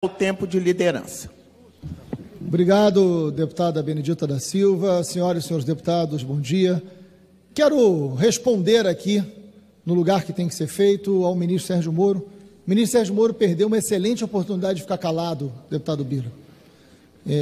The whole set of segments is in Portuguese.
o tempo de liderança. Obrigado, deputada Benedita da Silva. Senhoras e senhores deputados, bom dia. Quero responder aqui, no lugar que tem que ser feito, ao ministro Sérgio Moro. O ministro Sérgio Moro perdeu uma excelente oportunidade de ficar calado, deputado Bira.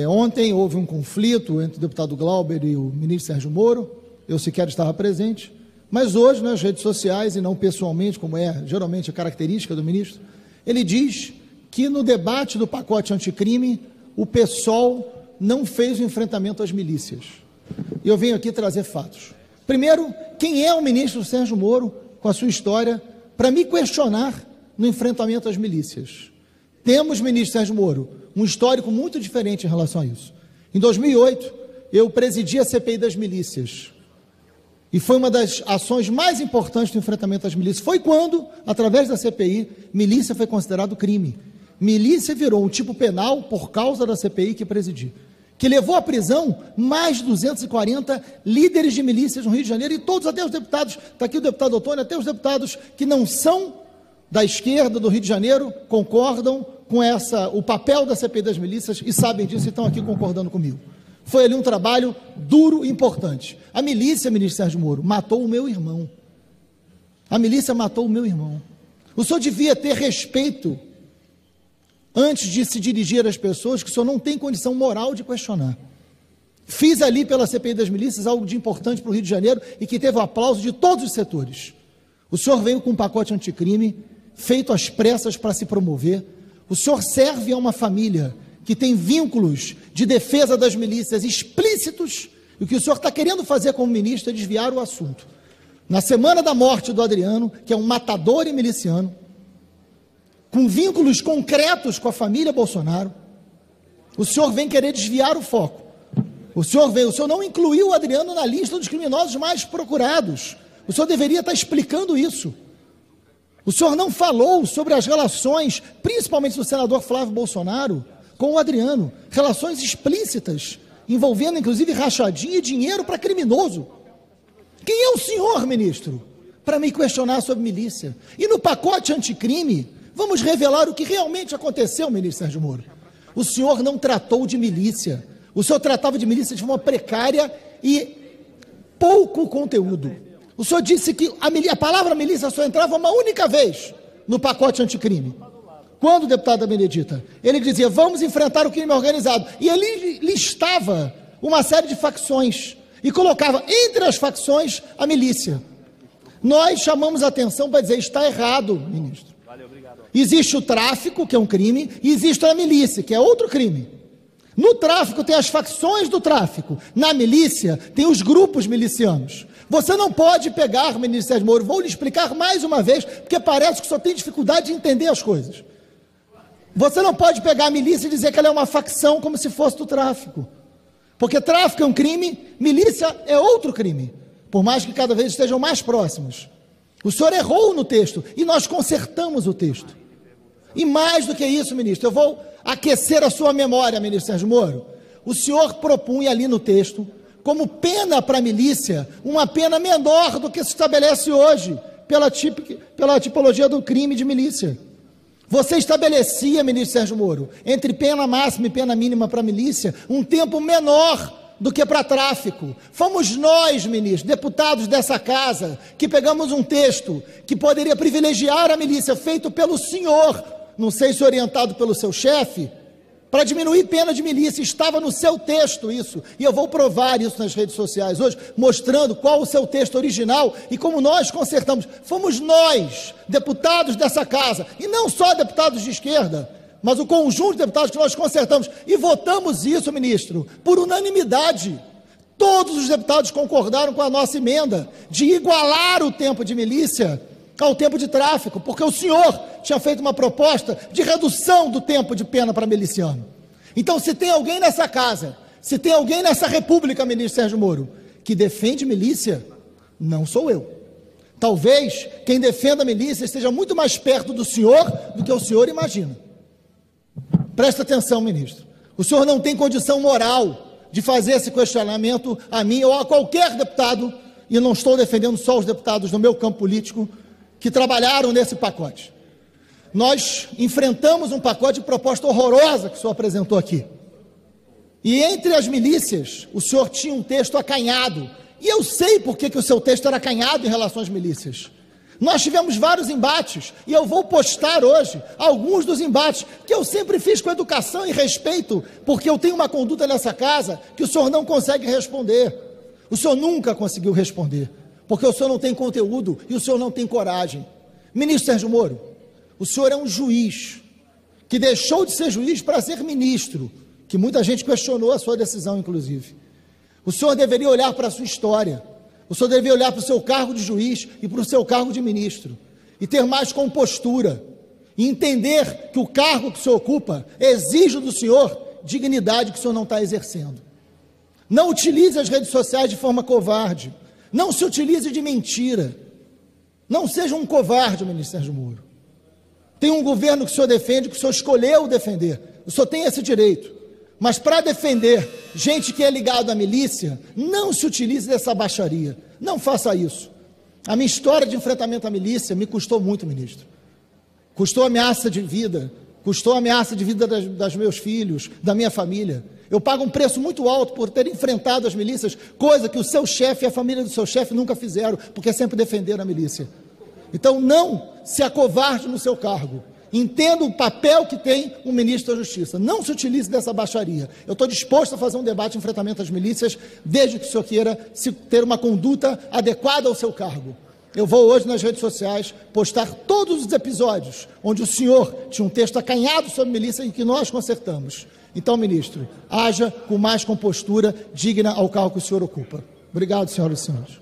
Ontem houve um conflito entre o deputado Glauber e o ministro Sérgio Moro. Eu sequer estava presente. Mas hoje, nas redes sociais, e não pessoalmente, como é geralmente a característica do ministro, ele diz que no debate do pacote anticrime, o PSOL não fez o enfrentamento às milícias. E eu venho aqui trazer fatos. Primeiro, quem é o ministro Sérgio Moro, com a sua história, para me questionar no enfrentamento às milícias? Temos, ministro Sérgio Moro, um histórico muito diferente em relação a isso. Em 2008, eu presidi a CPI das milícias. E foi uma das ações mais importantes do enfrentamento às milícias. Foi quando, através da CPI, milícia foi considerado crime. Milícia virou um tipo penal por causa da CPI que presidi, que levou à prisão mais de 240 líderes de milícias no Rio de Janeiro, e todos, até os deputados, está aqui o deputado Otônio, até os deputados que não são da esquerda do Rio de Janeiro, concordam com o papel da CPI das milícias e sabem disso e estão aqui concordando comigo. Foi ali um trabalho duro e importante. A milícia, ministro Sérgio Moro, matou o meu irmão. A milícia matou o meu irmão. O senhor devia ter respeito antes de se dirigir às pessoas que o senhor não tem condição moral de questionar. Fiz ali pela CPI das milícias algo de importante para o Rio de Janeiro e que teve o aplauso de todos os setores. O senhor veio com um pacote anticrime, feito às pressas para se promover. O senhor serve a uma família que tem vínculos de defesa das milícias explícitos, e o que o senhor está querendo fazer como ministro é desviar o assunto. Na semana da morte do Adriano, que é um matador e miliciano, com vínculos concretos com a família Bolsonaro, o senhor vem querer desviar o foco. O senhor não incluiu o Adriano na lista dos criminosos mais procurados. O senhor deveria estar explicando isso. O senhor não falou sobre as relações, principalmente do senador Flávio Bolsonaro, com o Adriano, relações explícitas, envolvendo inclusive rachadinha e dinheiro para criminoso. Quem é o senhor, ministro, para me questionar sobre milícia? E no pacote anticrime, vamos revelar o que realmente aconteceu, ministro Sérgio Moro. O senhor não tratou de milícia. O senhor tratava de milícia de forma precária e pouco conteúdo. O senhor disse que a palavra milícia só entrava uma única vez no pacote anticrime. Quando, deputada Benedita? Ele dizia, vamos enfrentar o crime organizado. E ele listava uma série de facções e colocava entre as facções a milícia. Nós chamamos a atenção para dizer, está errado, ministro. Existe o tráfico, que é um crime, e existe a milícia, que é outro crime. No tráfico tem as facções do tráfico, na milícia tem os grupos milicianos. Você não pode pegar, ministro Sérgio Moro, vou lhe explicar mais uma vez, porque parece que só tem dificuldade de entender as coisas. Você não pode pegar a milícia e dizer que ela é uma facção como se fosse do tráfico. Porque tráfico é um crime, milícia é outro crime, por mais que cada vez estejam mais próximos. O senhor errou no texto e nós consertamos o texto. E mais do que isso, ministro, eu vou aquecer a sua memória, ministro Sérgio Moro. O senhor propunha ali no texto, como pena para a milícia, uma pena menor do que se estabelece hoje, pela tipologia do crime de milícia. Você estabelecia, ministro Sérgio Moro, entre pena máxima e pena mínima para a milícia, um tempo menor do que para tráfico. Fomos nós, ministro, deputados dessa casa, que pegamos um texto que poderia privilegiar a milícia, feito pelo senhor, não sei se orientado pelo seu chefe, para diminuir pena de milícia. Estava no seu texto isso, e eu vou provar isso nas redes sociais hoje, mostrando qual o seu texto original e como nós consertamos. Fomos nós, deputados dessa casa, e não só deputados de esquerda, mas o conjunto de deputados que nós consertamos, e votamos isso, ministro, por unanimidade. Todos os deputados concordaram com a nossa emenda de igualar o tempo de milícia ao tempo de tráfico, porque o senhor tinha feito uma proposta de redução do tempo de pena para miliciano. Então, se tem alguém nessa casa, se tem alguém nessa república, ministro Sérgio Moro, que defende milícia, não sou eu. Talvez quem defenda a milícia esteja muito mais perto do senhor do que o senhor imagina. Presta atenção, ministro. O senhor não tem condição moral de fazer esse questionamento a mim ou a qualquer deputado, e não estou defendendo só os deputados do meu campo político, que trabalharam nesse pacote. nós enfrentamos um pacote de proposta horrorosa que o senhor apresentou aqui. E entre as milícias, o senhor tinha um texto acanhado. E eu sei por que o seu texto era acanhado em relação às milícias. Nós tivemos vários embates, e eu vou postar hoje alguns dos embates que eu sempre fiz com educação e respeito, porque eu tenho uma conduta nessa casa que o senhor não consegue responder. O senhor nunca conseguiu responder, porque o senhor não tem conteúdo e o senhor não tem coragem. Ministro Sérgio Moro, o senhor é um juiz que deixou de ser juiz para ser ministro, que muita gente questionou a sua decisão, inclusive. O senhor deveria olhar para a sua história. O senhor deveria olhar para o seu cargo de juiz e para o seu cargo de ministro e ter mais compostura e entender que o cargo que o senhor ocupa exige do senhor dignidade que o senhor não está exercendo. Não utilize as redes sociais de forma covarde. Não se utilize de mentira. Não seja um covarde, ministro Sérgio Moro. Tem um governo que o senhor defende, que o senhor escolheu defender. O senhor tem esse direito. Mas para defender gente que é ligada à milícia, não se utilize dessa baixaria. Não faça isso. A minha história de enfrentamento à milícia me custou muito, ministro. Custou ameaça de vida, custou ameaça de vida das meus filhos, da minha família. Eu pago um preço muito alto por ter enfrentado as milícias, coisa que o seu chefe e a família do seu chefe nunca fizeram, porque sempre defenderam a milícia. Então não se acovarde no seu cargo. Entenda o papel que tem o ministro da Justiça. Não se utilize dessa baixaria. Eu estou disposto a fazer um debate de enfrentamento às milícias, desde que o senhor queira ter uma conduta adequada ao seu cargo. Eu vou hoje nas redes sociais postar todos os episódios onde o senhor tinha um texto acanhado sobre milícia e que nós consertamos. Então, ministro, haja com mais compostura digna ao cargo que o senhor ocupa. Obrigado, senhoras e senhores.